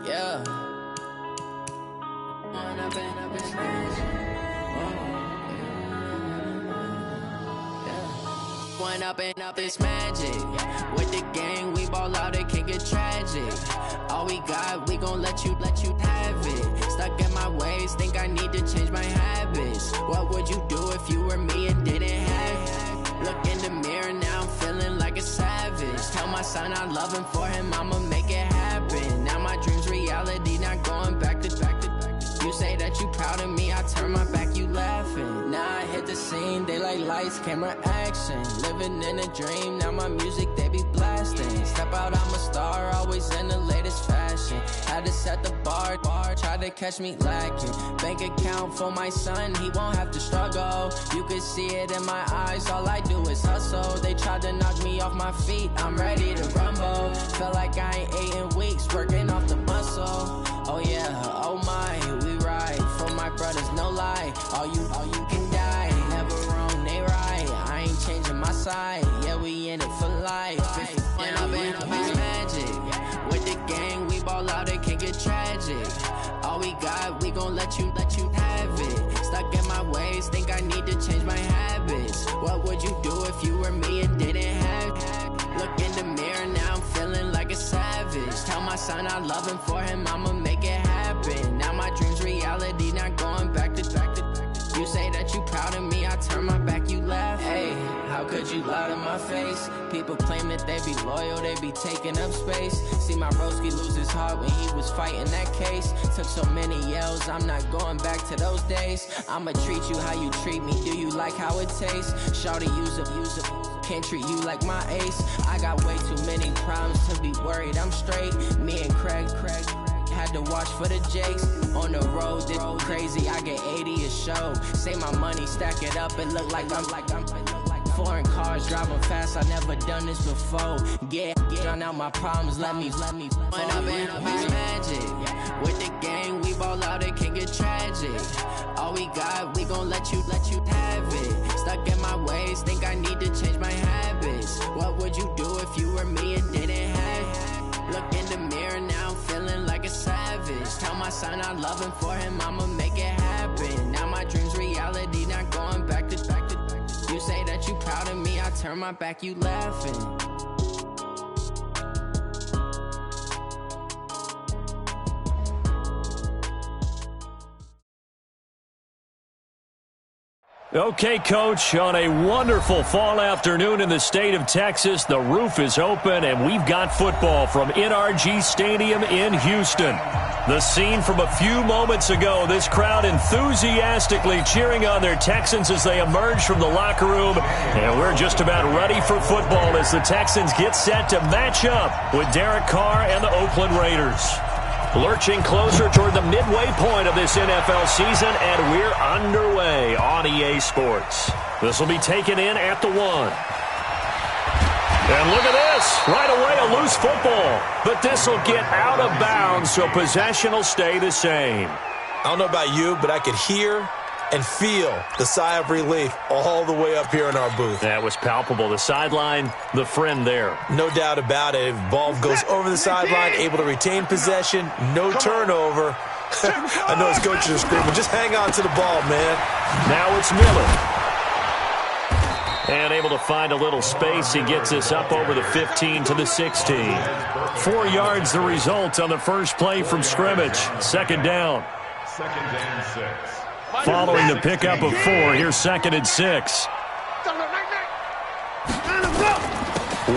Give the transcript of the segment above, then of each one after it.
Yeah. One up and up, it's magic. With the gang, we ball out, it can get tragic. All we got, we gon' let you have it. Stuck in my ways, think I need to change my habits. What would you do if you were me and didn't have it? Look in the mirror, now I'm feeling like a savage. Tell my son I love him, for him I'ma make it happen. Now my dream's reality, not going back to. You say that you proud of me, I turn my back, you laughing. Now I hit the scene, they like lights, camera, action. Living in a dream, now my music, they be blasting. Step out, I'm a star, always in the latest fashion. Had to set the bar, try to catch me lacking. Bank account for my son, he won't have to struggle. You could see it in my eyes, all I do is hustle. They tried to knock me off my feet, I'm ready to rumble. Felt like I ain't ate in weeks, working off the muscle. Oh yeah, oh my, we ride for my brothers, no lie. All you can die, never wrong, they right. I ain't changing my side, yeah, we in it for life. And I've been magic. With the gang, we ball out, it can get tragic. All we got, we gon' let you have it. Stuck in my ways, think I need to change my habits. What would you do if you were me and didn't have it? Look in the mirror, now I'm feeling like a savage. Tell my son I love him, for him I'ma make it happen. Now my dream's reality, not going back to. You say that you proud of me, I turn my back, you laugh. Hey, how could you lie to my face? People claim that they be loyal, they be taking up space. See my broski lose his heart when he was fighting that case. Took so many yells, I'm not going back to those days. I'ma treat you how you treat me, do you like how it tastes? Shawty, use up, can't treat you like my ace. I got way too many problems to be worried, I'm straight. Me and Craig had to watch for the Jakes. On the road, this crazy, I get 80 a show. Say my money, stack it up, it look like I'm foreign cars, driving fast, I never done this before. Get drown out my problems, let me When I've been magic. With the gang, we ball out, it can get tragic. All we got, we gon' let you have it. Stuck in my ways, think I need to change my habits. What would you do if you were me and didn't have it? Look in the mirror, now I'm feeling like a savage. Tell my son I love him, for him I'ma make it happen. Now my dream's reality, not going back to. You say that you proud of me, I turn my back, you laughing. Okay, Coach, on a wonderful fall afternoon in the state of Texas, the roof is open, and we've got football from NRG Stadium in Houston. The scene from a few moments ago, this crowd enthusiastically cheering on their Texans as they emerge from the locker room, and we're just about ready for football as the Texans get set to match up with Derek Carr and the Oakland Raiders. Lurching closer toward the midway point of this NFL season, and we're underway on EA Sports. This will be taken in at the 1. And look at this. Right away, a loose football. But this will get out of bounds, so possession will stay the same. I don't know about you, but I could hear and feel the sigh of relief all the way up here in our booth. That was palpable. The sideline, the friend there. No doubt about it. If ball goes over the sideline, able to retain possession, no turnover. I know his coaches are screaming, just hang on to the ball, man. Now it's Miller. And able to find a little space. He gets this up over the 15 to the 16. 4 yards the result on the first play from scrimmage. Second down. Second and 6. Following the pickup of 4, here's 2nd and 6.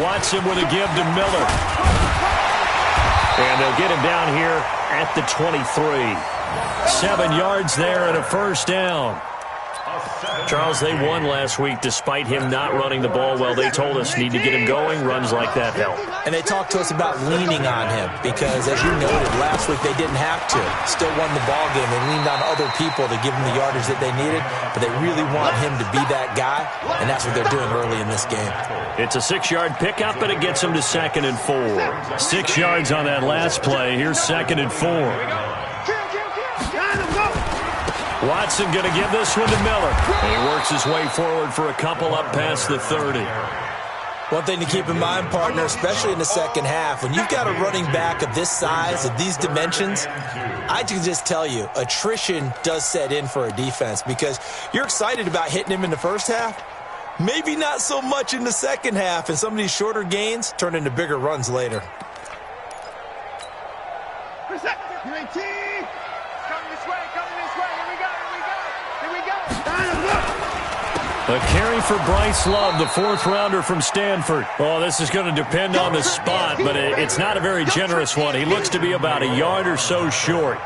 Watson with a give to Miller. And they'll get him down here at the 23. 7 yards there and a first down. Charles, they won last week despite him not running the ball well. They told us need to get him going. Runs like that help. And they talked to us about leaning on him because, as you noted, last week they didn't have to. Still won the ball game. They leaned on other people to give them the yardage that they needed, but they really want him to be that guy, and that's what they're doing early in this game. It's a 6-yard pickup, and it gets them to 2nd and 4. 6 yards on that last play. Here's 2nd and 4. Watson going to give this one to Miller. And he works his way forward for a couple up past the 30. One thing to keep in mind, partner, especially in the second half, when you've got a running back of this size, of these dimensions, I can just tell you, attrition does set in for a defense because you're excited about hitting him in the first half, maybe not so much in the second half, and some of these shorter gains turn into bigger runs later. A carry for Bryce Love, the fourth-rounder from Stanford. Oh, this is going to depend on the spot, but it's not a very generous one. He looks to be about a yard or so short.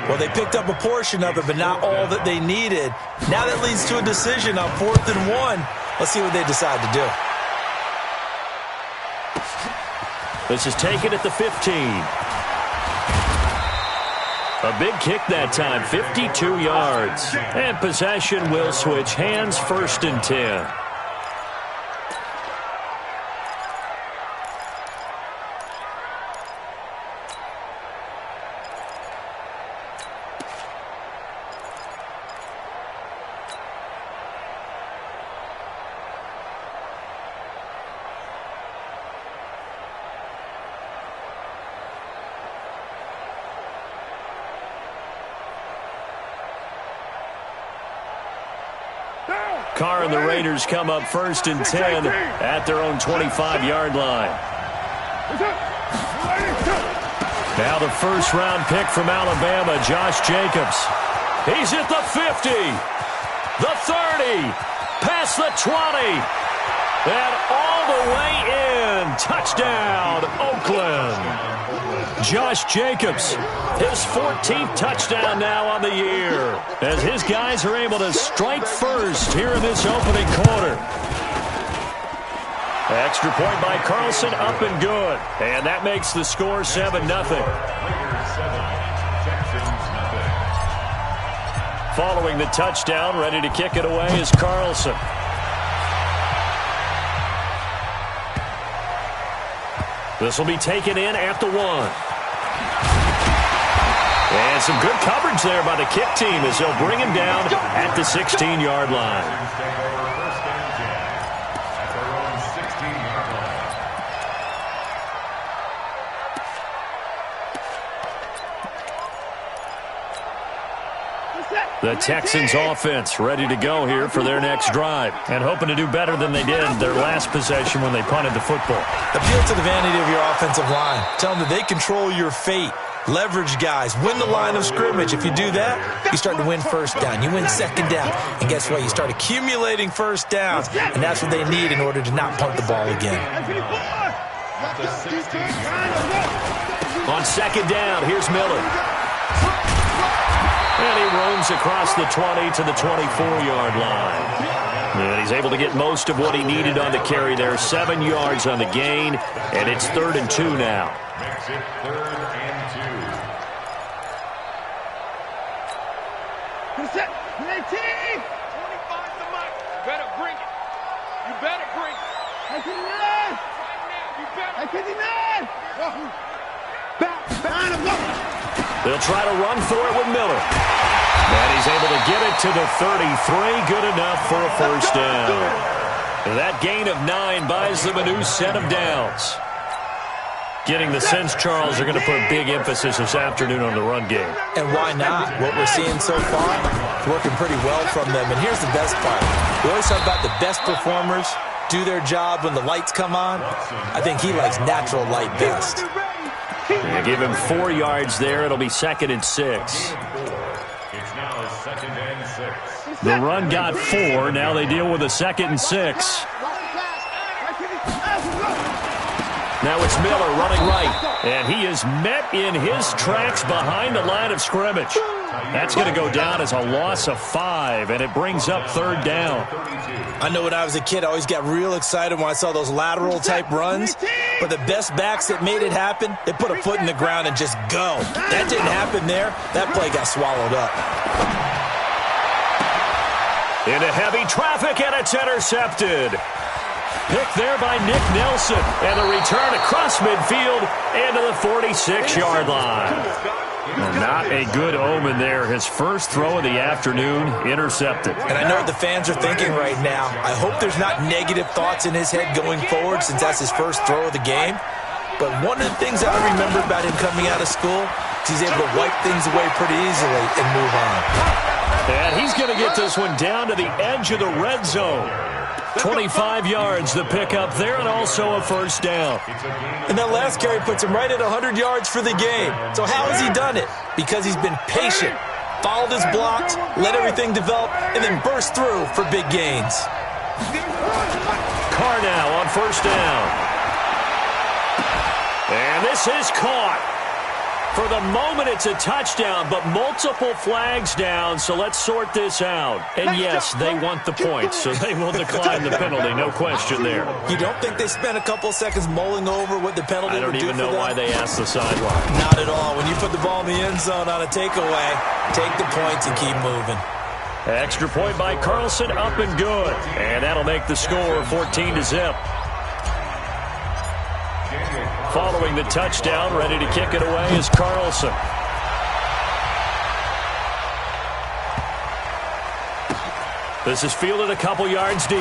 Well, they picked up a portion of it, but not all that they needed. Now that leads to a decision on 4th and 1. Let's see what they decide to do. This is taken at the 15. A big kick that time, 52 yards. And possession will switch hands, 1st and 10. Carr and the Raiders come up 1st and 10 at their own 25-yard line. Now the first-round pick from Alabama, Josh Jacobs. He's at the 50, the 30, past the 20, and all the way in. Touchdown, Oakland. Josh Jacobs, his 14th touchdown now on the year, as his guys are able to strike first here in this opening quarter. Extra point by Carlson, up and good. And that makes the score 7-0. Following the touchdown, ready to kick it away is Carlson. This will be taken in at the 1. And some good coverage there by the kick team as they'll bring him down at the 16-yard line. The Texans offense ready to go here for their next drive and hoping to do better than they did their last possession when they punted the football. Appeal to the vanity of your offensive line. Tell them that they control your fate. Leverage guys. Win the line of scrimmage. If you do that, you start to win first down. You win second down. And guess what? You start accumulating first downs. And that's what they need in order to not punt the ball again. On second down, here's Miller. And he roams across the 20 to the 24-yard line. And he's able to get most of what he needed on the carry there. 7 yards on the gain, and it's 3rd and 2 now. Makes it 3rd and 2. Set. 19. 25 the mic. You better bring it. You better bring it. 19. Right now. You better. 19. They'll try to run for it with Miller. And he's able to get it to the 33. Good enough for a first down. That gain of 9 buys them a new set of downs. Getting the sense, Charles, are going to put big emphasis this afternoon on the run game. And why not? What we're seeing so far, working pretty well from them. And here's the best part. We always talk about the best performers do their job when the lights come on. I think he likes natural light best. And give him 4 yards there. It'll be 2nd and 6. It's now 2nd and 6. The run got 4. Now they deal with a 2nd and 6. Now it's Miller running right. And he is met in his tracks behind the line of scrimmage. That's going to go down as a loss of 5, and it brings up 3rd down. I know when I was a kid, I always got real excited when I saw those lateral-type runs. But the best backs that made it happen, they put a foot in the ground and just go. That didn't happen there. That play got swallowed up. Into heavy traffic, and it's intercepted. Picked there by Nick Nelson. And the return across midfield into the 46-yard line. Not a good omen there. His first throw of the afternoon intercepted. And I know what the fans are thinking right now. I hope there's not negative thoughts in his head going forward since that's his first throw of the game. But one of the things that I remember about him coming out of school is he's able to wipe things away pretty easily and move on. And he's going to get this one down to the edge of the red zone. 25 yards the pickup there, and also a first down. And that last carry puts him right at 100 yards for the game. So how has he done it? Because he's been patient, followed his blocks, let everything develop, and then burst through for big gains. Carr now on first down. And this is caught. For the moment, it's a touchdown, but multiple flags down, so let's sort this out. And yes, they want the points, so they will decline the penalty, no question there. You don't think they spent a couple seconds mulling over what the penalty would do for them? I don't even know why they asked the sideline. Not at all. When you put the ball in the end zone on a takeaway, take the points and keep moving. Extra point by Carlson, up and good. And that'll make the score 14-0. Following the touchdown, ready to kick it away is Carlson. This is fielded a couple yards deep.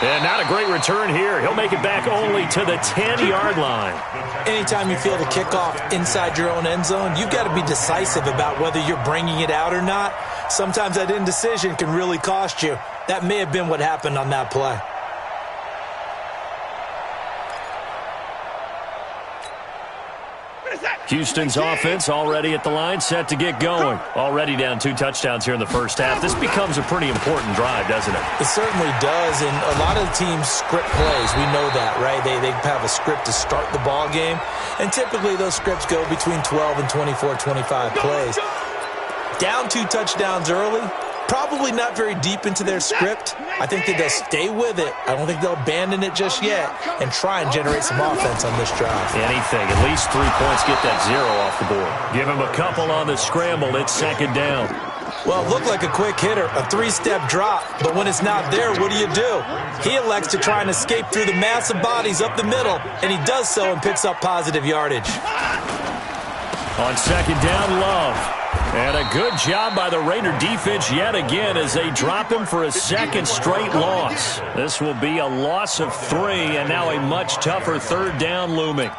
And not a great return here. He'll make it back only to the 10-yard line. Anytime you field a kickoff inside your own end zone, you've got to be decisive about whether you're bringing it out or not. Sometimes that indecision can really cost you. That may have been what happened on that play. Houston's offense already at the line, set to get going. Already down 2 touchdowns here in the first half. This becomes a pretty important drive, doesn't it? It certainly does, and a lot of the teams script plays. We know that, right? They have a script to start the ball game, and typically those scripts go between 12 and 24, 25 plays. Down 2 touchdowns early, probably not very deep into their script. I think that they'll stay with it. I don't think they'll abandon it just yet and try and generate some offense on this drive. Anything. At least 3 points, get that 0 off the board. Give him a couple on the scramble. It's second down. Well, it looked like a quick hitter, a 3-step drop. But when it's not there, what do? He elects to try and escape through the massive bodies up the middle, and he does so and picks up positive yardage. On second down, Love. And a good job by the Raider defense yet again as they drop him for a second straight loss. This will be a loss of 3, and now a much tougher third down looming.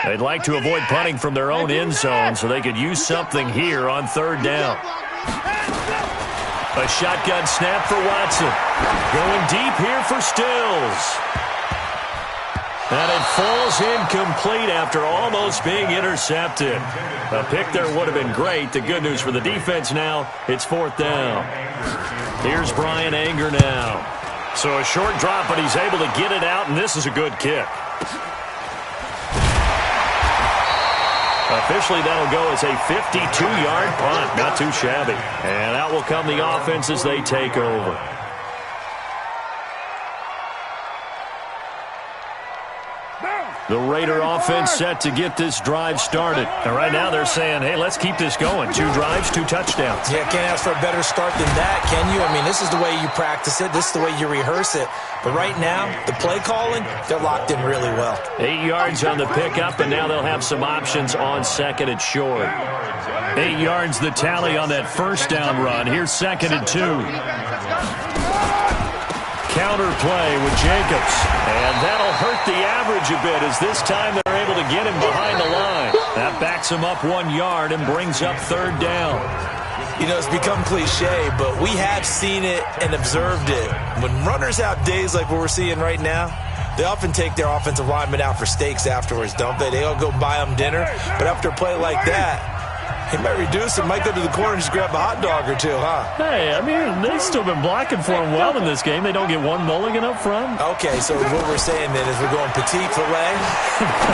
They'd like to avoid punting from their own end zone so they could use something here on third down. A shotgun snap for Watson. Going deep here for Stills. And it falls incomplete after almost being intercepted. A pick there would have been great. The good news for the defense now, it's fourth down. Here's Brian Anger now. So a short drop, but he's able to get it out, and this is a good kick. Officially, that'll go as a 52-yard punt. Not too shabby. And out will come the offense as they take over. The Raider offense set to get this drive started. And right now they're saying, hey, let's keep this going. 2 drives, 2 touchdowns. Yeah, can't ask for a better start than that, can you? I mean, this is the way you practice it. This is the way you rehearse it. But right now, the play calling, they're locked in really well. 8 yards on the pickup, and now they'll have some options on second and short. 8 yards the tally on that first down run. Here's second and 2. Counter play with Jacobs. And that'll hurt the average a bit as this time they're able to get him behind the line. That backs him up 1 yard and brings up third down. You know, it's become cliche, but we have seen it and observed it. When runners have days like what we're seeing right now, they often take their offensive linemen out for steaks afterwards, don't they? They all go buy them dinner. But after a play like that, he might reduce it, might go to the corner and just grab a hot dog or 2, huh? Hey, I mean, they've still been blocking for him well in this game. They don't get 1 mulligan up front. Okay, so what we're saying then is we're going petite filet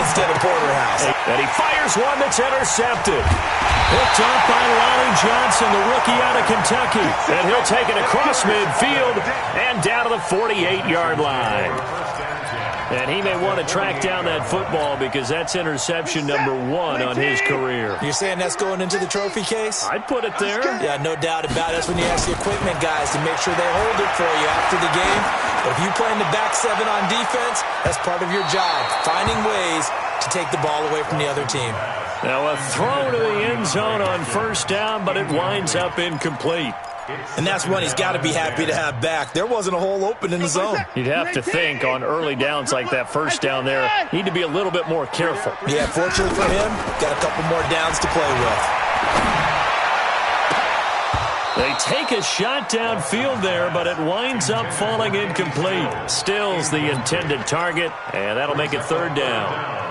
instead of porterhouse. And he fires one that's intercepted. Picked up by Ronnie Johnson, the rookie out of Kentucky. And he'll take it across midfield and down to the 48-yard line. And he may want to track down that football because that's interception number 1 on his career. You're saying that's going into the trophy case? I'd put it there. Yeah, no doubt about it. That's when you ask the equipment guys to make sure they hold it for you after the game. But if you play in the back 7 on defense, that's part of your job, finding ways to take the ball away from the other team. Now a throw to the end zone on first down, but it winds up incomplete. And that's one he's got to be happy to have back. There wasn't a hole open in the zone. You'd have to think on early downs like that first down there, need to be a little bit more careful. Yeah, fortunately for him, got a couple more downs to play with. They take a shot downfield there, but it winds up falling incomplete. Stills the intended target, and that'll make it third down.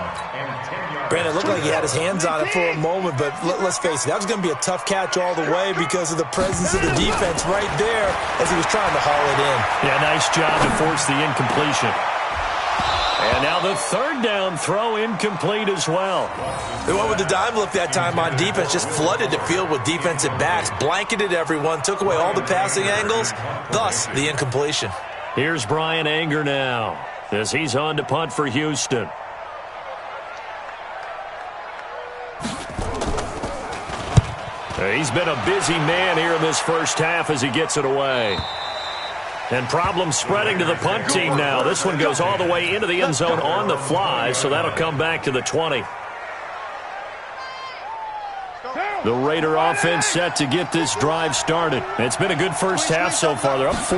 Brandon, it looked like he had his hands on it for a moment, but let's face it, that was going to be a tough catch all the way because of the presence of the defense right there as he was trying to haul it in. Yeah, nice job to force the incompletion. And now the third down throw incomplete as well. They went with the dime look that time on defense, just flooded the field with defensive backs, blanketed everyone, took away all the passing angles, thus the incompletion. Here's Brian Anger now as he's on to punt for Houston. He's been a busy man here in this first half as he gets it away. And problems spreading to the punt team now. This one goes all the way into the end zone on the fly, so that'll come back to the 20. The Raider offense set to get this drive started. It's been a good first half so far. They're up 14-0.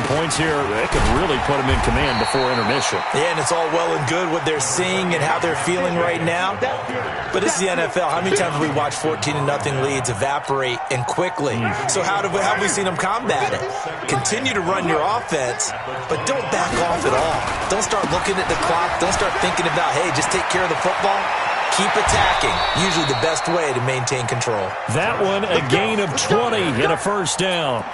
Points here, they could really put them in command before intermission. Yeah, and it's all well and good what they're seeing and how they're feeling right now. But this is the NFL. How many times have we watched 14-0 leads evaporate and quickly? So how have we seen them combat it? Continue to run your offense, but don't back off at all. Don't start looking at the clock. Don't start thinking about, hey, just take care of the football. Keep attacking. Usually the best way to maintain control. That one, a gain of 20 and a first down.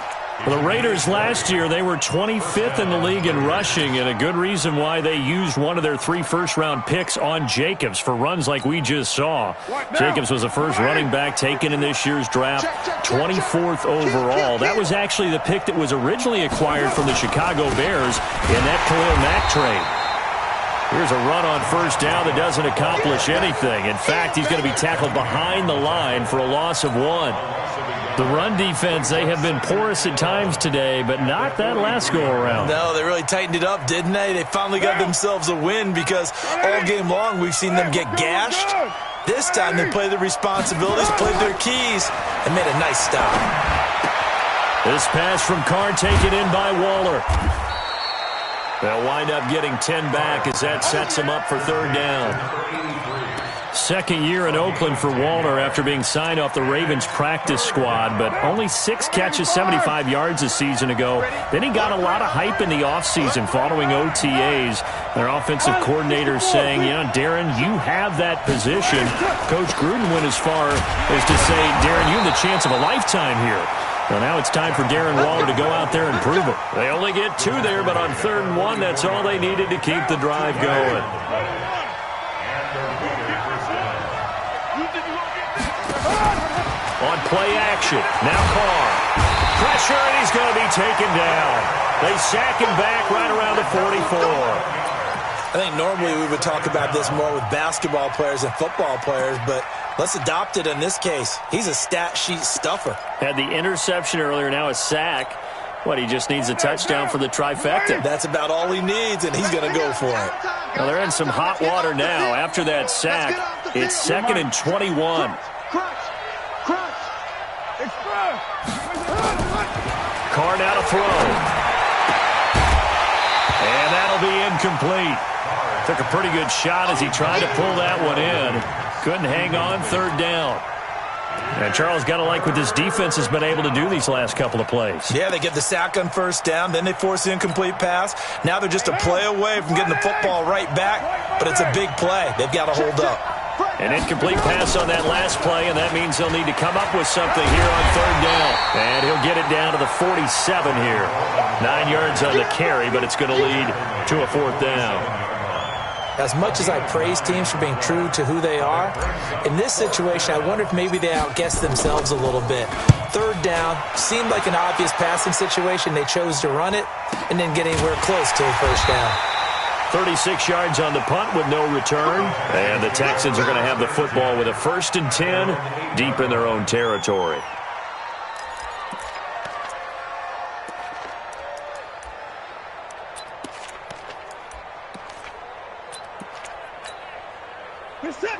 The Raiders last year, they were 25th in the league in rushing, and a good reason why they used one of their 3 first-round picks on Jacobs for runs like we just saw. Jacobs was the first running back taken in this year's draft, 24th overall. That was actually the pick that was originally acquired from the Chicago Bears in that Khalil Mack trade. Here's a run on first down that doesn't accomplish anything. In fact, he's going to be tackled behind the line for a loss of 1. The run defense, they have been porous at times today, but not that last go-around. No, they really tightened it up, didn't they? They finally got themselves a win because all game long we've seen them get gashed. This time they played their responsibilities, played their keys, and made a nice stop. This pass from Carr taken in by Waller. They'll wind up getting 10 back as that sets them up for third down. Second year in Oakland for Waller after being signed off the Ravens practice squad, but only 6 catches, 75 yards a season ago. Then he got a lot of hype in the offseason following OTAs. Their offensive coordinator saying, you know, Darren, you have that position. Coach Gruden went as far as to say, Darren, you have the chance of a lifetime here. Well, now it's time for Darren Waller to go out there and prove it. They only get 2 there, but on 3rd and 1, that's all they needed to keep the drive going. On play action, now Carr. Pressure, and he's going to be taken down. They sack him back right around the 44. I think normally we would talk about this more with basketball players and football players, but let's adopt it in this case. He's a stat sheet stuffer. Had the interception earlier, now a sack. What, he just needs a touchdown for the trifecta. That's about all he needs, and he's going to go for it. Well, they're in some hot water now. After that sack, it's 2nd and 21. Carr now to throw. And that'll be incomplete. Took a pretty good shot as he tried to pull that one in. Couldn't hang on, 3rd down. And Charles, got to like what this defense has been able to do these last couple of plays. Yeah, they get the sack on first down, then they force the incomplete pass. Now they're just a play away from getting the football right back, but it's a big play. They've got to hold up. An incomplete pass on that last play, and that means they'll need to come up with something here on 3rd down. And he'll get it down to the 47 here. 9 yards on the carry, but it's going to lead to a 4th down. As much as I praise teams for being true to who they are, in this situation, I wonder if maybe they outguessed themselves a little bit. 3rd down seemed like an obvious passing situation. They chose to run it and didn't get anywhere close to a first down. 36 yards on the punt with no return. And the Texans are going to have the football with a 1st and 10 deep in their own territory.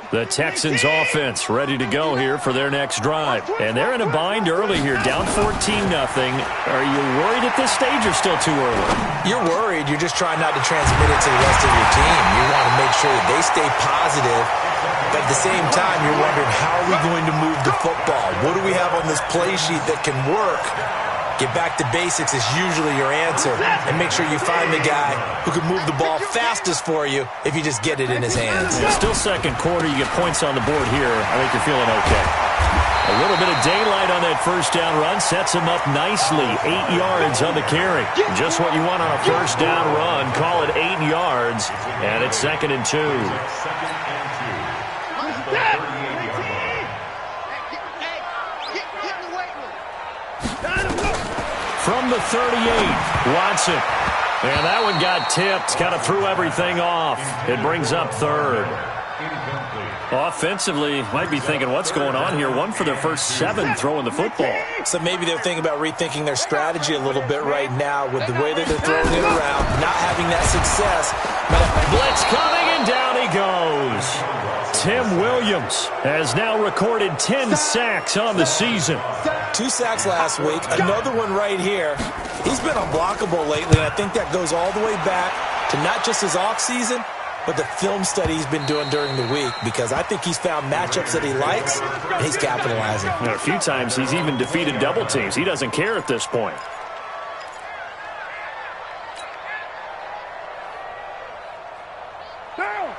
The Texans offense ready to go here for their next drive. And they're in a bind early here, down 14-0. Are you worried at this stage or still too early? You're worried. You're just trying not to transmit it to the rest of your team. You want to make sure that they stay positive. But at the same time, you're wondering, how are we going to move the football? What do we have on this play sheet that can work? Get back to basics is usually your answer. And make sure you find the guy who can move the ball fastest for you if you just get it in his hands. Yeah, still second quarter. You get points on the board here. I think you're feeling okay. A little bit of daylight on that first down run. Sets him up nicely. 8 yards on the carry. Just what you want on a first down run. Call it 8 yards. And it's 2nd and 2. From the 38, Watson. And that one got tipped. Kind of threw everything off. It brings up 3rd. Offensively, might be thinking, what's going on here? 1 for their first 7 throwing the football. So maybe they're thinking about rethinking their strategy a little bit right now with the way that they're throwing it around, not having that success. Blitz coming, and down he goes. Tim Williams has now recorded 10 sacks on the season. 2 sacks last week, another one right here. He's been unblockable lately, and I think that goes all the way back to not just his offseason, but the film study he's been doing during the week, because I think he's found matchups that he likes, and he's capitalizing. And a few times he's even defeated double teams. He doesn't care at this point.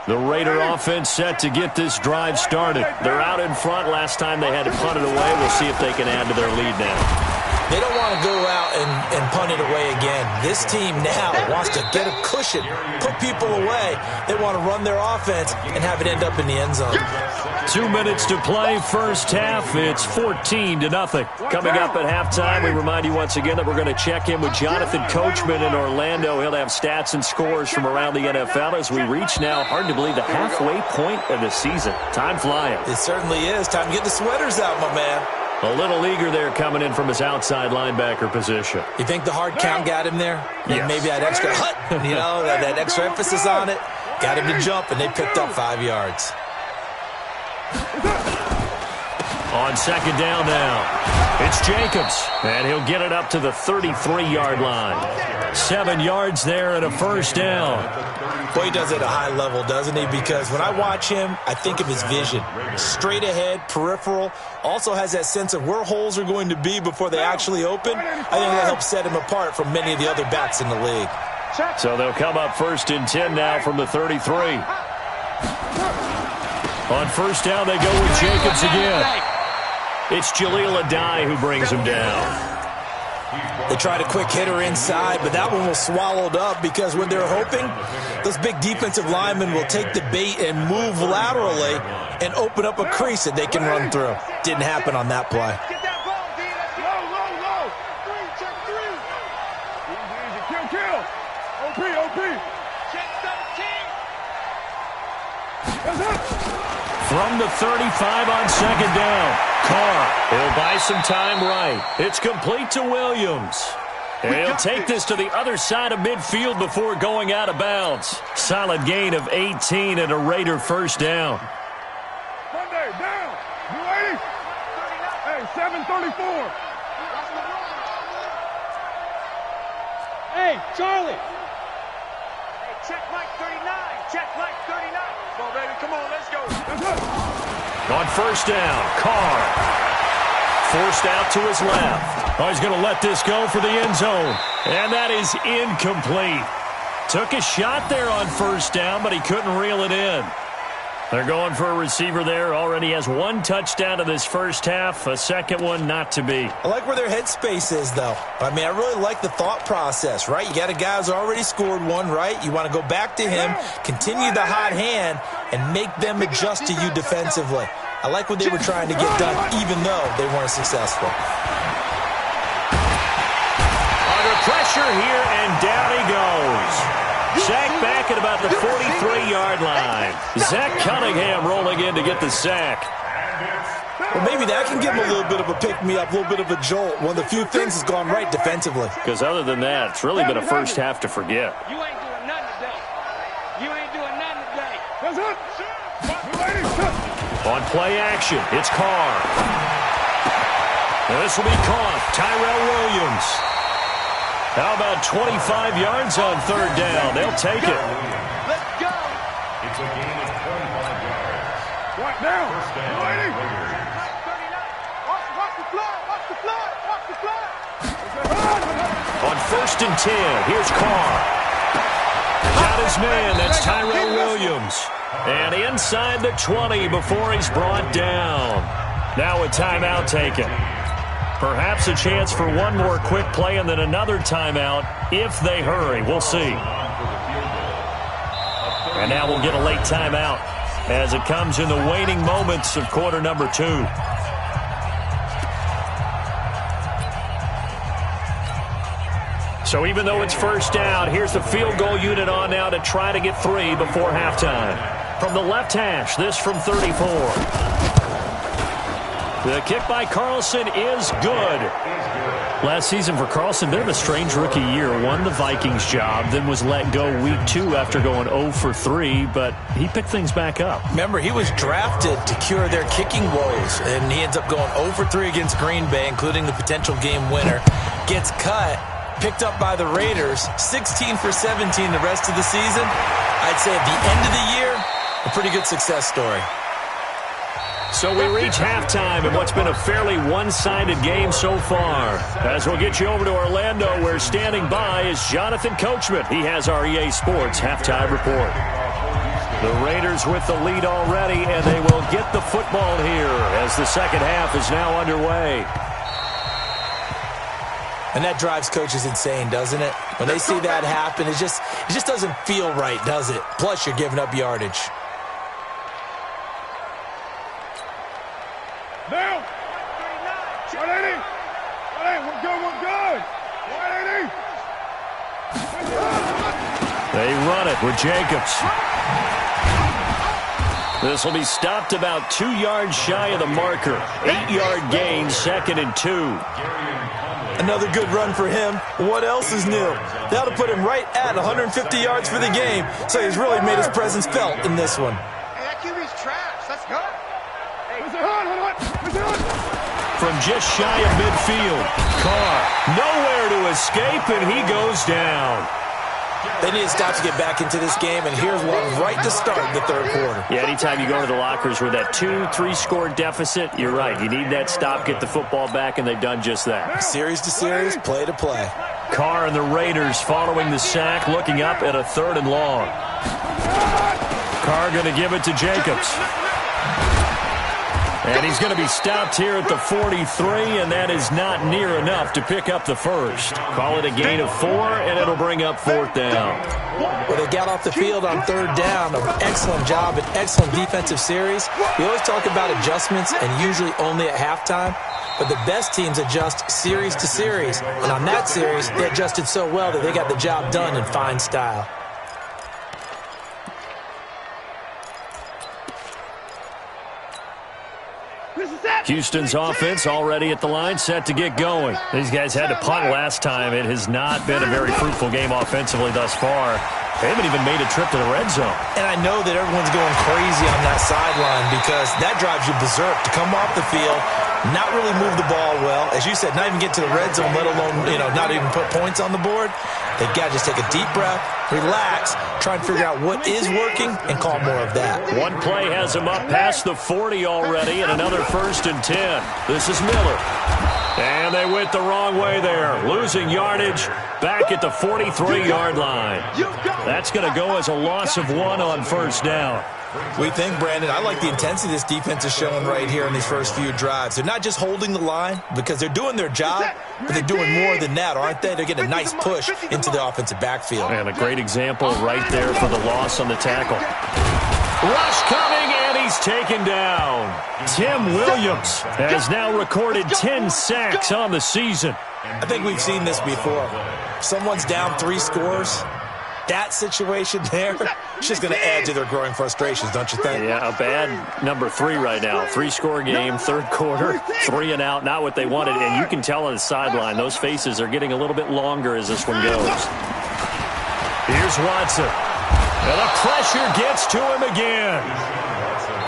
The Raider offense set to get this drive started. They're out in front. Last time they had to punt it away. We'll see if they can add to their lead now. They don't want to go out and punt it away again. This team now wants to get a cushion, put people away. They want to run their offense and have it end up in the end zone. 2 minutes to play, first half. It's 14-0. Coming up at halftime, we remind you once again that we're going to check in with Jonathan Coachman in Orlando. He'll have stats and scores from around the NFL as we reach now, hard to believe, the halfway point of the season. Time flying. It certainly is. Time to get the sweaters out, my man. A little eager there coming in from his outside linebacker position. You think the hard count got him there? Yes. Maybe that extra that extra emphasis on it got him to jump, and they picked up 5 yards. On second down now, it's Jacobs, and he'll get it up to the 33-yard line. 7 yards there and a first down. Boy, he does it at a high level, doesn't he? Because when I watch him, I think of his vision. Straight ahead, peripheral. Also has that sense of where holes are going to be before they actually open. I think that helps set him apart from many of the other backs in the league. So they'll come up 1st and 10 now from the 33. On first down, they go with Jacobs again. It's Jaleel Adai who brings him down. They tried a quick hitter inside, but that one was swallowed up because what they're hoping, those big defensive linemen will take the bait and move laterally and open up a crease that they can run through. Didn't happen on that play. Get that ball, D. Low. 3, check 3. Easy. Kill. OP. Check 13. From the 35 on second down, Carr, he'll buy some time right. It's complete to Williams. And he'll take this to the other side of midfield before going out of bounds. Solid gain of 18 and a Raider first down. Monday, down. You ready? Hey, 7:34. Hey, Charlie. Hey, check Mike 39. Check Mike 39. Come on, baby. Come on, let's go. On first down, Carr. Forced out to his left. Oh, he's going to let this go for the end zone. And that is incomplete. Took a shot there on first down, but he couldn't reel it in. They're going for a receiver there. Already has 1 touchdown in this first half. A second one not to be. I like where their headspace is, though. I mean, I really like the thought process, right? You got a guy who's already scored 1, right? You want to go back to him, continue the hot hand, and make them adjust to you defensively. I like what they were trying to get done, even though they weren't successful. Under pressure here, and down he goes. Sacked back back at about the 43-yard line. Zach Cunningham rolling in to get the sack. Well, maybe that can give him a little bit of a pick-me-up, a little bit of a jolt. One of the few things has gone right defensively. Because other than that, it's really been a first half to forget. You ain't doing nothing today. You ain't doing nothing today. On play action, it's Carr. This will be caught. Tyrell Williams. How about 25 yards on third down? They'll take it. Let's go. It's a gain of 25 yards. Right now. First down. Watch the flag. Watch the flag. Watch the flag. On 1st and 10, here's Carr. Got his man. That's Tyrell Williams. And inside the 20 before he's brought down. Now a timeout taken. Perhaps a chance for one more quick play and then another timeout if they hurry. We'll see. And now we'll get a late timeout as it comes in the waning moments of quarter number 2. So even though it's first down, here's the field goal unit on now to try to get 3 before halftime. From the left hash, this from 34. The kick by Carlson is good. Last season for Carlson, bit of a strange rookie year. Won the Vikings job, then was let go week 2 after going 0 for 3, but he picked things back up. Remember, he was drafted to cure their kicking woes, and he ends up going 0 for 3 against Green Bay, including the potential game winner. Gets cut, picked up by the Raiders, 16 for 17 the rest of the season. I'd say at the end of the year, a pretty good success story. So we reach halftime in what's been a fairly one-sided game so far. As we'll get you over to Orlando, where standing by is Jonathan Coachman. He has our EA Sports halftime report. The Raiders with the lead already, and they will get the football here as the second half is now underway. And that drives coaches insane, doesn't it? When they see that happen, it just doesn't feel right, does it? Plus, you're giving up yardage. Now. 180. 180. We're good. We're good. 180. They run it with Jacobs. This will be stopped about 2 yards shy of the marker. 8-yard gain, 2nd and 2. Another good run for him. What else is new? That'll put him right at 150 yards for the game. So he's really made his presence felt in this one. Hey, that QB's trash. Let's go. From just shy of midfield, Carr nowhere to escape, and he goes down. They need to stop to get back into this game, and here's one right to start the third quarter. Yeah, anytime you go to the lockers with that 2-3 score deficit, you're right. You need that stop, get the football back, and they've done just that. Series to series, play to play. Carr and the Raiders following the sack, looking up at a 3rd and long. Carr going to give it to Jacobs. And he's going to be stopped here at the 43, and that is not near enough to pick up the first. Call it a gain of 4, and it'll bring up 4th down. Well, they got off the field on 3rd down. An excellent job, an excellent defensive series. We always talk about adjustments, and usually only at halftime. But the best teams adjust series to series. And on that series, they adjusted so well that they got the job done in fine style. Houston's offense already at the line, set to get going. These guys had to punt last time. It has not been a very fruitful game offensively thus far. They haven't even made a trip to the red zone. And I know that everyone's going crazy on that sideline because that drives you berserk to come off the field, not really move the ball well. As you said, not even get to the red zone, let alone, not even put points on the board. They've got to just take a deep breath, relax, try and figure out what is working, and call more of that. One play has him up past the 40 already, and another 1st and 10. This is Miller. And they went the wrong way there, losing yardage back at the 43-yard line. That's going to go as a loss of 1 on 1st down. We think, Brandon, I like the intensity this defense is showing right here in these first few drives. They're not just holding the line because they're doing their job, but they're doing more than that, aren't they? They're getting a nice push into the offensive backfield. And a great example right there for the loss on the tackle. Rush coming, and he's taken down. Tim Williams has now recorded 10 sacks on the season. I think we've seen this before. Someone's down 3 scores. that situation there, it's just going to add to their growing frustrations, don't you think? Yeah, a bad number 3 right now. 3-score game, third quarter, 3 and out, not what they wanted. And you can tell on the sideline, those faces are getting a little bit longer as this one goes. Here's Watson. And the pressure gets to him again.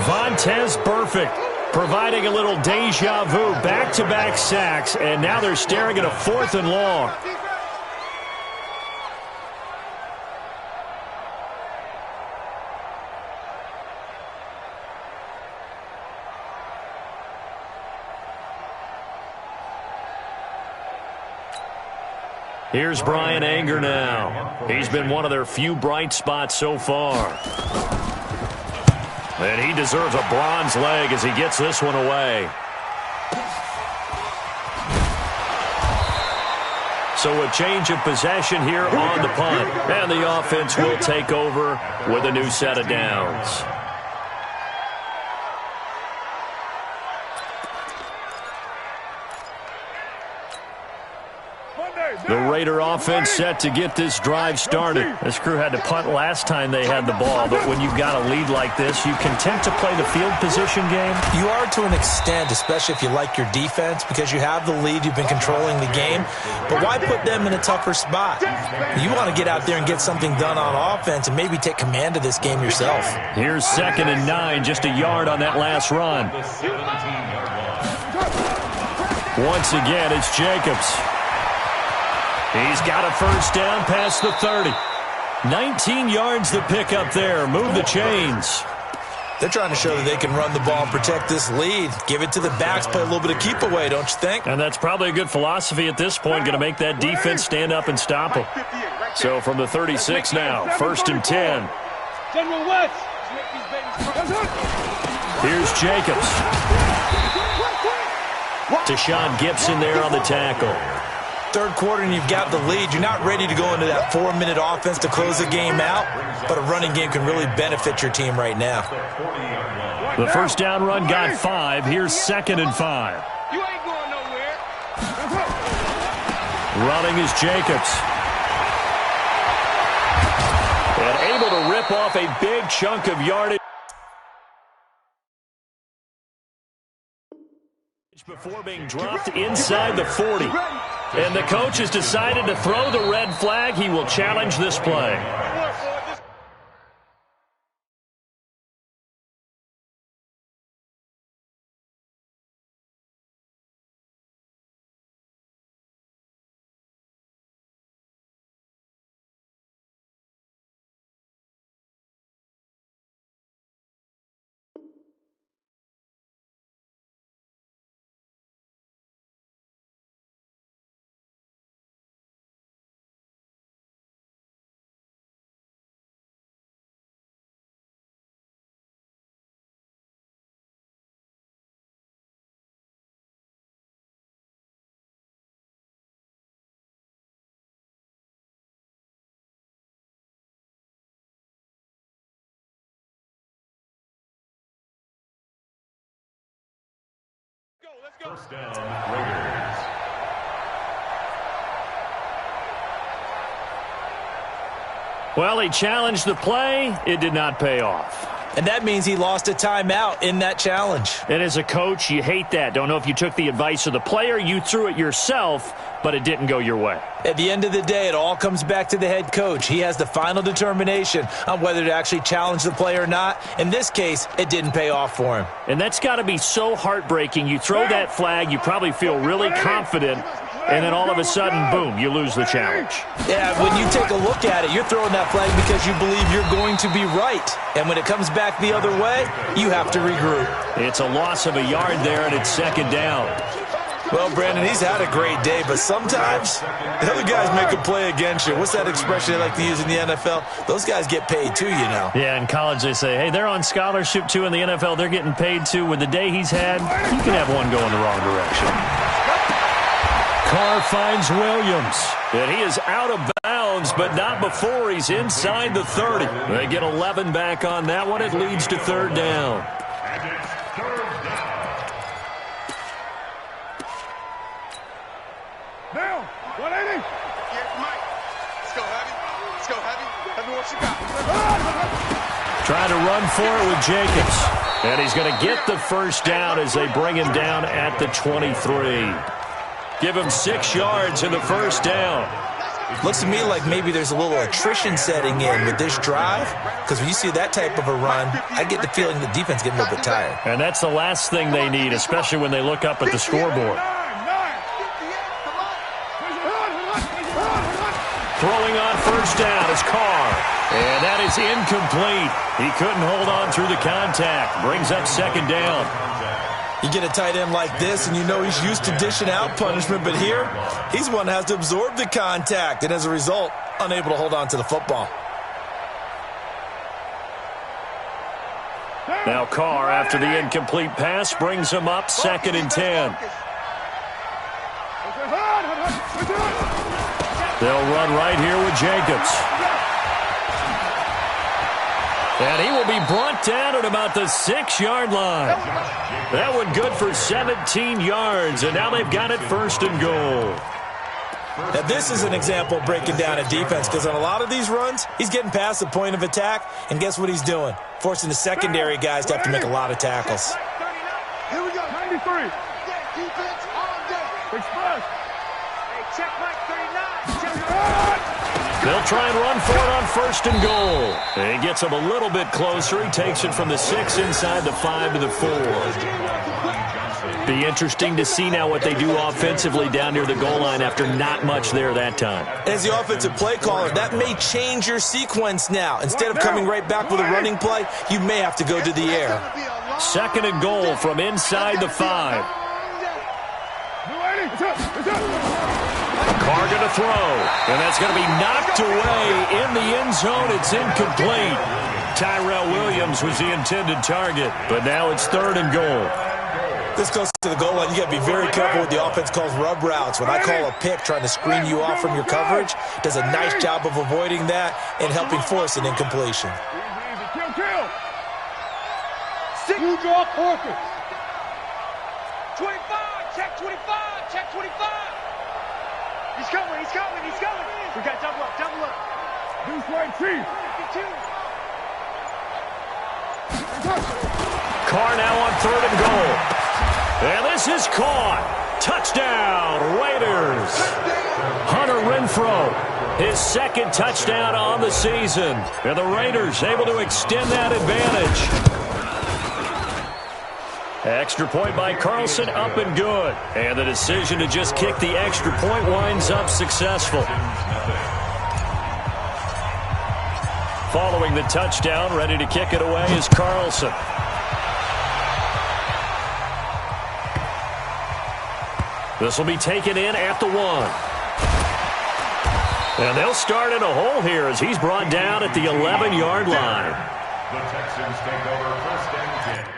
Vontaze Burfict providing a little deja vu, back-to-back sacks, and now they're staring at a 4th and long. Here's Brian Anger now. He's been one of their few bright spots so far. And he deserves a bronze leg as he gets this one away. So a change of possession here on the punt. And the offense will take over with a new set of downs. The Raider offense set to get this drive started. This crew had to punt last time they had the ball, but when you've got a lead like this, you content to play the field position game? You are to an extent, especially if you like your defense, because you have the lead, you've been controlling the game. But why put them in a tougher spot? You want to get out there and get something done on offense and maybe take command of this game yourself. Here's 2nd and 9, just a yard on that last run. Once again, it's Jacobs. He's got a first down past the 30. 19 yards the pick up there. Move the chains. They're trying to show that they can run the ball and protect this lead. Give it to the backs, play a little bit of keep away, don't you think? And that's probably a good philosophy at this point. Going to make that defense stand up and stop them. So from the 36 now, 1st and 10. Here's Jacobs. Deshaun Gibson there on the tackle. Third quarter and you've got the lead. You're not ready to go into that 4-minute offense to close the game out, but a running game can really benefit your team right now. The first down run got 5. Here's 2nd and 5. You ain't going nowhere. Running is Jacobs. And able to rip off a big chunk of yardage before being dropped inside the 40. And the coach has decided to throw the red flag. He will challenge this play. First down, Raiders. Well, he challenged the play. It did not pay off. And that means he lost a timeout in that challenge. And as a coach, you hate that. Don't know if you took the advice of the player, you threw it yourself, but it didn't go your way. At the end of the day, it all comes back to the head coach. He has the final determination on whether to actually challenge the play or not. In this case, it didn't pay off for him. And that's got to be so heartbreaking. You throw that flag, you probably feel really confident, and then all of a sudden, boom, you lose the challenge. Yeah, when you take a look at it, you're throwing that flag because you believe you're going to be right. And when it comes back the other way, you have to regroup. It's a loss of a yard there, and it's 2nd down. Well, Brandon, he's had a great day, but sometimes the other guys make a play against you. What's that expression they like to use in the NFL? Those guys get paid too, you know. Yeah, in college they say, hey, they're on scholarship too. In the NFL, they're getting paid too. With the day he's had, you can have one go in the wrong direction. Carr finds Williams, and he is out of bounds, but not before he's inside the 30. They get 11 back on that one. It leads to 3rd down. And it's 3rd down. Now, 180. Here, Mike. Let's go heavy. Let's go heavy. Trying to run for it with Jacobs. And he's going to get the first down as they bring him down at the 23. Give him 6 yards in the first down. Looks to me like maybe there's a little attrition setting in with this drive, because when you see that type of a run, I get the feeling the defense getting a little bit tired. And that's the last thing they need, especially when they look up at the scoreboard. Throwing on first down is Carr. And that is incomplete. He couldn't hold on through the contact. Brings up second down. You get a tight end like this, and you know he's used to dishing out punishment, but here, he's one that has to absorb the contact, and as a result, unable to hold on to the football. Now Carr, after the incomplete pass, brings him up 2nd and 10. They'll run right here with Jacobs. And he will be brought down at about the 6-yard line. That one good for 17 yards, and now they've got it 1st and goal. Now this is an example of breaking down a defense, because on a lot of these runs, he's getting past the point of attack, and guess what he's doing? Forcing the secondary guys to have to make a lot of tackles. Here we go, 93. Defense all day. Express. Hey, check Mike 39. Check. They'll try and run for it on 1st and goal. He gets him a little bit closer. He takes it from the 6 inside the 5 to the 4. Be interesting to see now what they do offensively down near the goal line after not much there that time. As the offensive play caller, that may change your sequence now. Instead of coming right back with a running play, you may have to go to the air. 2nd and goal from inside the 5. Carr going to throw, and that's going to be knocked away in the end zone. It's incomplete. Tyrell Williams was the intended target, but now it's 3rd and goal. This goes to the goal line. You got to be very careful what the offense calls rub routes. When I call a pick trying to screen you off from your coverage, does a nice job of avoiding that and helping force an incompletion. Kill. 6. You draw focus. 25. Check 25. Check 25. He's coming. We got double up. Deuce right, Chief. Carr now on 3rd and goal. And this is caught. Touchdown, Raiders. Hunter Renfrow, his 2nd touchdown on the season. And the Raiders able to extend that advantage. Extra point by Carlson, up and good. And the decision to just kick the extra point winds up successful. Following the touchdown, ready to kick it away is Carlson. This will be taken in at the 1. And they'll start in a hole here as he's brought down at the 11-yard line. The Texans take over 1st and 10.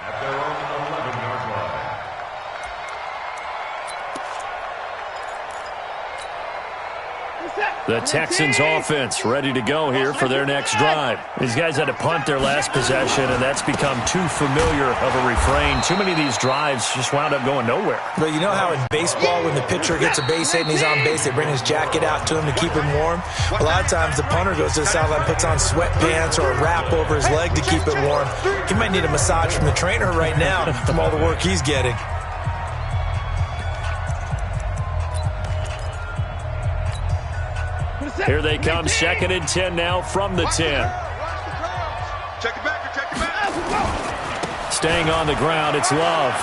At their own 11-yard line. The Texans offense ready to go here for their next drive. These guys had to punt their last possession, and that's become too familiar of a refrain. Too many of these drives just wound up going nowhere. But you know how in baseball, when the pitcher gets a base hit and he's on base, they bring his jacket out to him to keep him warm? A lot of times the punter goes to the sideline, puts on sweatpants or a wrap over his leg to keep it warm. He might need a massage from the trainer right now from all the work he's getting. Here they come, 2nd and 10 now from the 10. Check it back. Staying on the ground, it's Love.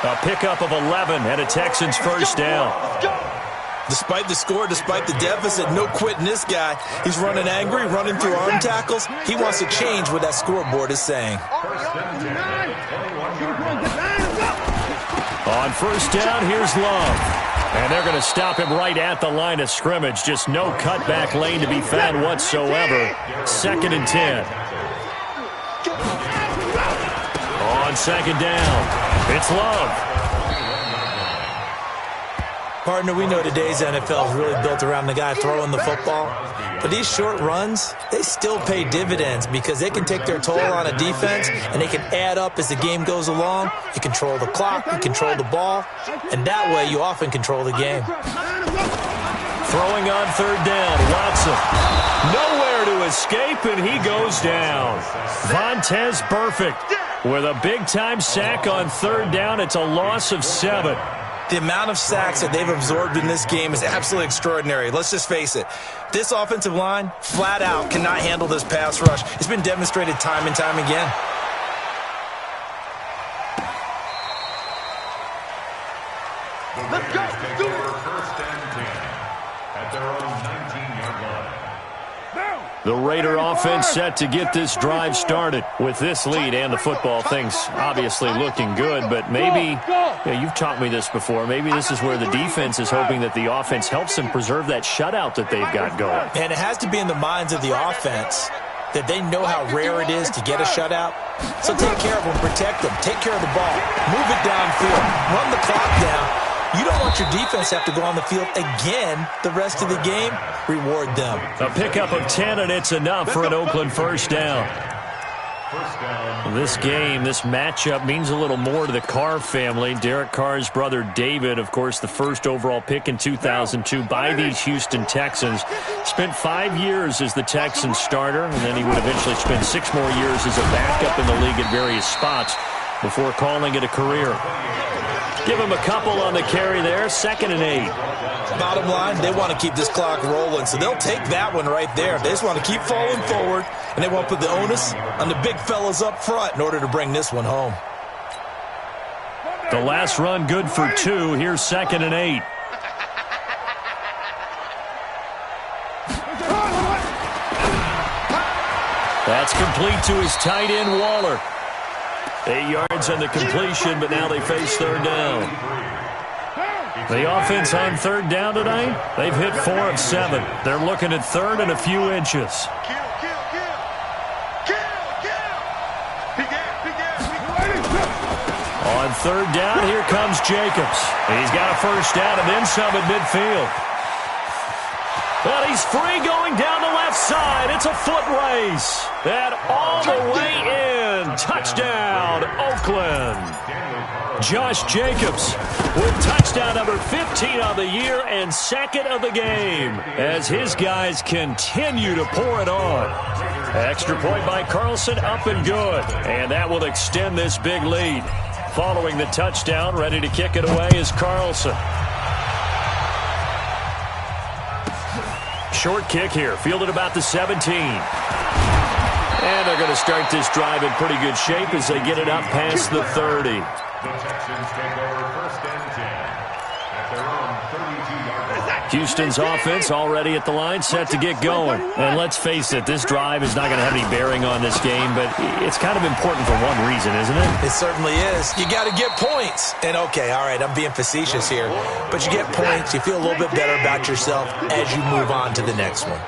A pickup of 11 and a Texans first down. Despite the score, despite the deficit, no quitting this guy. He's running angry, running through arm tackles. He wants to change what that scoreboard is saying. On first down, here's Love. And they're going to stop him right at the line of scrimmage. Just no cutback lane to be found whatsoever. 2nd and 10. On 2nd down, it's Love. Partner, we know today's NFL is really built around the guy throwing the football. But these short runs, they still pay dividends because they can take their toll on a defense and they can add up as the game goes along. You control the clock, you control the ball, and that way you often control the game. Throwing on 3rd down, Watson. Nowhere to escape, and he goes down. Vontaze Burfict with a big-time sack on 3rd down. It's a loss of 7. The amount of sacks that they've absorbed in this game is absolutely extraordinary. Let's just face it. This offensive line, flat out, cannot handle this pass rush. It's been demonstrated time and time again. Let's go. Do it. 1st and 10 at their own 19-yard line. The Raider offense set to get this drive started with this lead and the football. Things obviously looking good, but maybe, you've taught me this before, maybe this is where the defense is hoping that the offense helps them preserve that shutout that they've got going. And it has to be in the minds of the offense that they know how rare it is to get a shutout. So take care of them, protect them, take care of the ball, move it downfield, run the clock down. You don't want your defense to have to go on the field again the rest of the game. Reward them. A pickup of 10, and it's enough for an Oakland 1st down. This game, this matchup means a little more to the Carr family. Derek Carr's brother David, of course, the 1st overall pick in 2002 by these Houston Texans. Spent 5 years as the Texans starter, and then he would eventually spend 6 more years as a backup in the league at various spots before calling it a career. Give him a couple on the carry there. 2nd and 8. Bottom line, they want to keep this clock rolling, so they'll take that one right there. They just want to keep falling forward, and they won't put the onus on the big fellas up front in order to bring this one home. The last run good for 2. Here's 2nd and 8. That's complete to his tight end, Waller. 8 yards on the completion, but now they face 3rd down. The offense on 3rd down tonight, they've hit 4 of 7. They're looking at 3rd and a few inches. On 3rd down, here comes Jacobs. He's got a 1st down and then some at midfield. But he's free going down the left side. It's a foot race. And all the way in. Touchdown, Oakland. Josh Jacobs with touchdown number 15 on the year and 2nd of the game as his guys continue to pour it on. Extra point by Carlson, up and good. And that will extend this big lead. Following the touchdown, ready to kick it away is Carlson. Short kick here, fielded about the 17. And they're going to start this drive in pretty good shape as they get it up past the 30. The Texans take over 1st and 10 at their own 32-yard line. Houston's offense already at the line, set to get going. And let's face it, this drive is not going to have any bearing on this game, but it's kind of important for one reason, isn't it? It certainly is. You got to get points. And okay, all right, I'm being facetious here, but you get points, you feel a little bit better about yourself as you move on to the next one.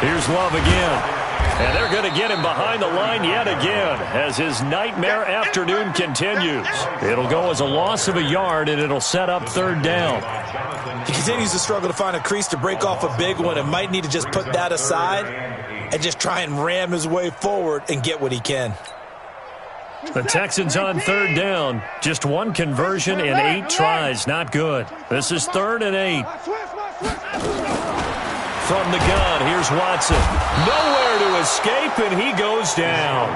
Here's Love again. And they're going to get him behind the line yet again as his nightmare afternoon continues. It'll go as a loss of a yard, and it'll set up 3rd down. He continues to struggle to find a crease to break off a big one and might need to just put that aside and just try and ram his way forward and get what he can. The Texans on 3rd down. Just 1 conversion in 8 tries. Not good. This is 3rd and 8. From the gun, here's Watson. Nowhere to escape, and he goes down.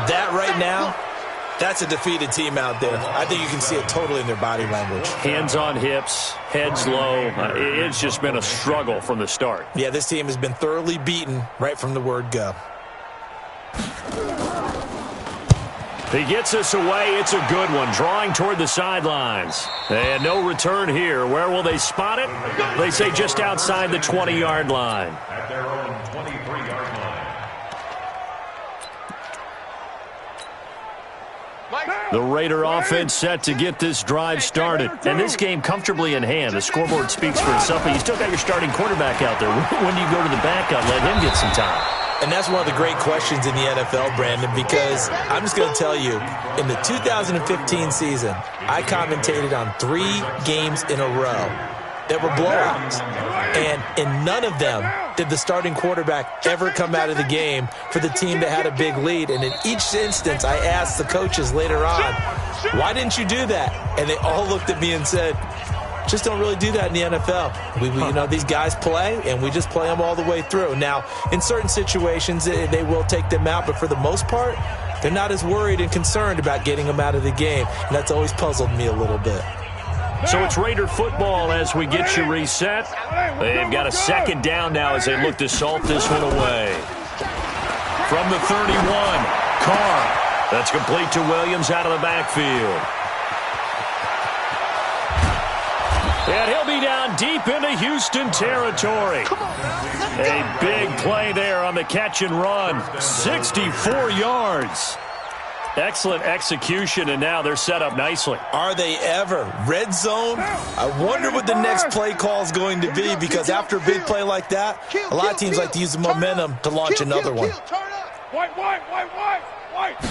That right now, that's a defeated team out there. I think you can see it totally in their body language. Hands on hips, heads low. It's just been a struggle from the start. Yeah, this team has been thoroughly beaten right from the word go. He gets us away. It's a good one. Drawing toward the sidelines. And no return here. Where will they spot it? They say just outside the 20-yard line. At their own 23-yard line. The Raider offense set to get this drive started. And this game comfortably in hand. The scoreboard speaks for itself, but you still got your starting quarterback out there. When do you go to the backup, let him get some time? And that's one of the great questions in the NFL, Brandon, because I'm just going to tell you, in the 2015 season, I commentated on 3 games in a row that were blowouts. And in none of them did the starting quarterback ever come out of the game for the team that had a big lead. And in each instance, I asked the coaches later on, why didn't you do that? And they all looked at me and said, just don't really do that in the NFL. We you know, these guys play, and we just play them all the way through. Now, in certain situations, they will take them out, but for the most part, they're not as worried and concerned about getting them out of the game. And that's always puzzled me a little bit. So it's Raider football as we get you reset. They've got a second down now as they look to salt this one away. From the 31, Carr. That's complete to Williams out of the backfield. And he'll be down deep into Houston territory. A big play there on the catch and run. 64 yards. Excellent execution, and now they're set up nicely. Are they ever? Red zone? I wonder what the next play call is going to be, because after a big play like that, a lot of teams like to use the momentum to launch another one. White.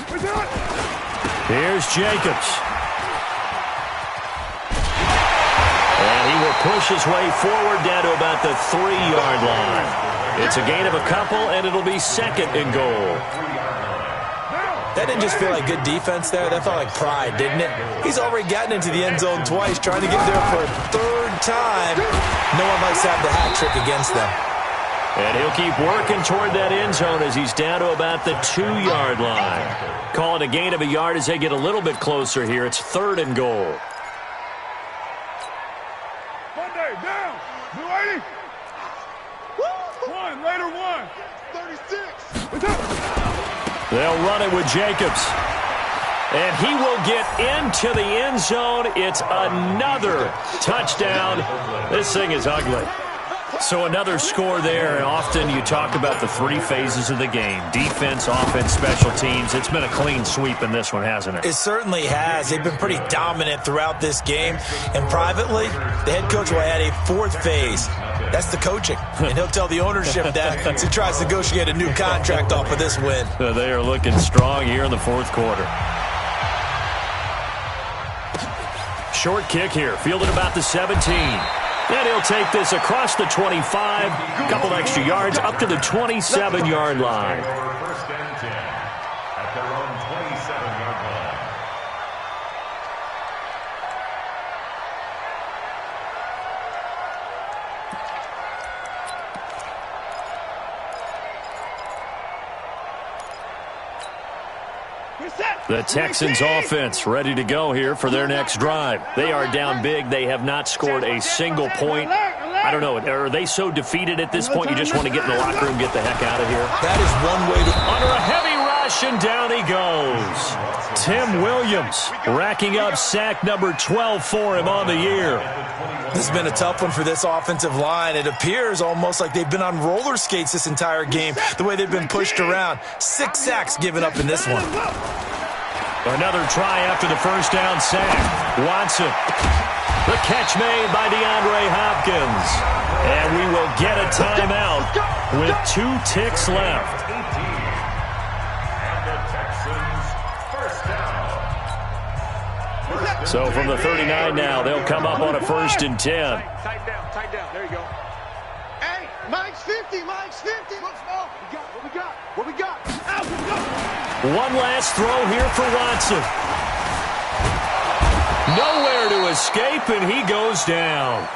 We're done. Here's Jacobs. And he will push his way forward down to about the 3-yard line. It's a gain of a couple, and it'll be second and goal. That didn't just feel like good defense there. That felt like pride, didn't it? He's already gotten into the end zone twice, trying to get there for a 3rd time. No one likes to have the hat trick against them. And he'll keep working toward that end zone as he's down to about the 2-yard line. Call it a gain of a yard as they get a little bit closer here. It's 3rd and goal. Monday, down. New 80. 1, Raider 1. 36. We're done. They'll run it with Jacobs. And he will get into the end zone. It's another touchdown. This thing is ugly. So another score there, and often you talk about the 3 phases of the game. Defense, offense, special teams. It's been a clean sweep in this one, hasn't it? It certainly has. They've been pretty dominant throughout this game. And privately, the head coach will add a 4th phase. That's the coaching. And he'll tell the ownership that as he tries to negotiate a new contract off of this win. They are looking strong here in the 4th quarter. Short kick here, fielded about the 17. And he'll take this across the 25, couple extra yards, up to the 27-yard line. First and 10 at their own 27-yard line. The Texans offense ready to go here for their next drive. They are down big. They have not scored a single point. I don't know. Are they so defeated at this point you just want to get in the locker room, get the heck out of here? That is one way to... Under a heavy rush, and down he goes. Tim Williams racking up sack number 12 for him on the year. This has been a tough one for this offensive line. It appears almost like they've been on roller skates this entire game, the way they've been pushed around. 6 sacks given up in this one. Another try after the first down sack. Watson. The catch made by DeAndre Hopkins. And we will get a timeout with 2 ticks left. So from the 39 now, they'll come up on a 1st and 10. Tight down. There you go. Hey, Mike's 50. Look small. What we got? Out, we go. One last throw here for Watson. Nowhere to escape, and he goes down.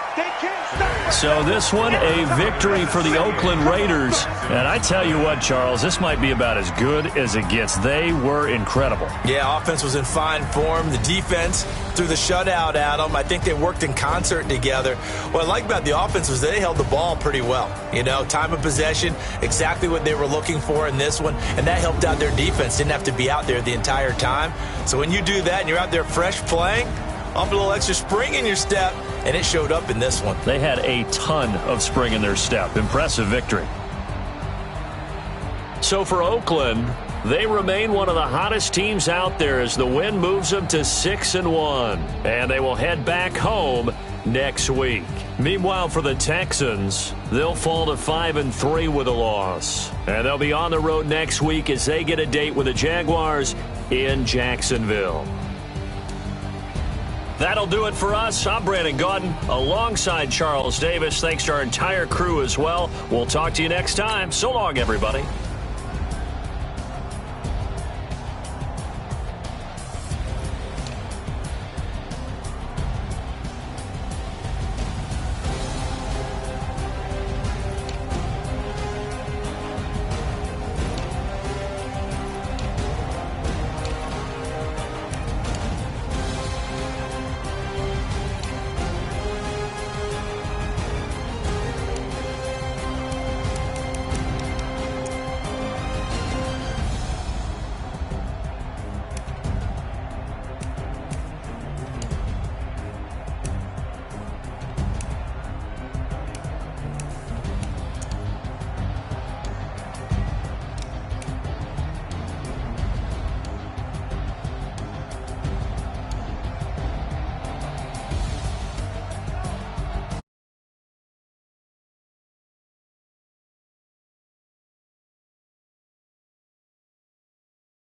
So this one, a victory for the Oakland Raiders. And I tell you what, Charles, this might be about as good as it gets. They were incredible. Yeah, offense was in fine form. The defense threw the shutout at them. I think they worked in concert together. What I like about the offense was they held the ball pretty well. You know, time of possession, exactly what they were looking for in this one. And that helped out their defense. Didn't have to be out there the entire time. So when you do that and you're out there fresh playing, off a little extra spring in your step, and it showed up in this one. They had a ton of spring in their step. Impressive victory. So for Oakland, They remain one of the hottest teams out there as the win moves them to 6-1. And they will head back home next week. Meanwhile, for the Texans, they'll fall to 5-3 with a loss. And they'll be on the road next week as they get a date with the Jaguars in Jacksonville. That'll do it for us. I'm Brandon Gaudin alongside Charles Davis. Thanks to our entire crew as well. We'll talk to you next time. So long, everybody.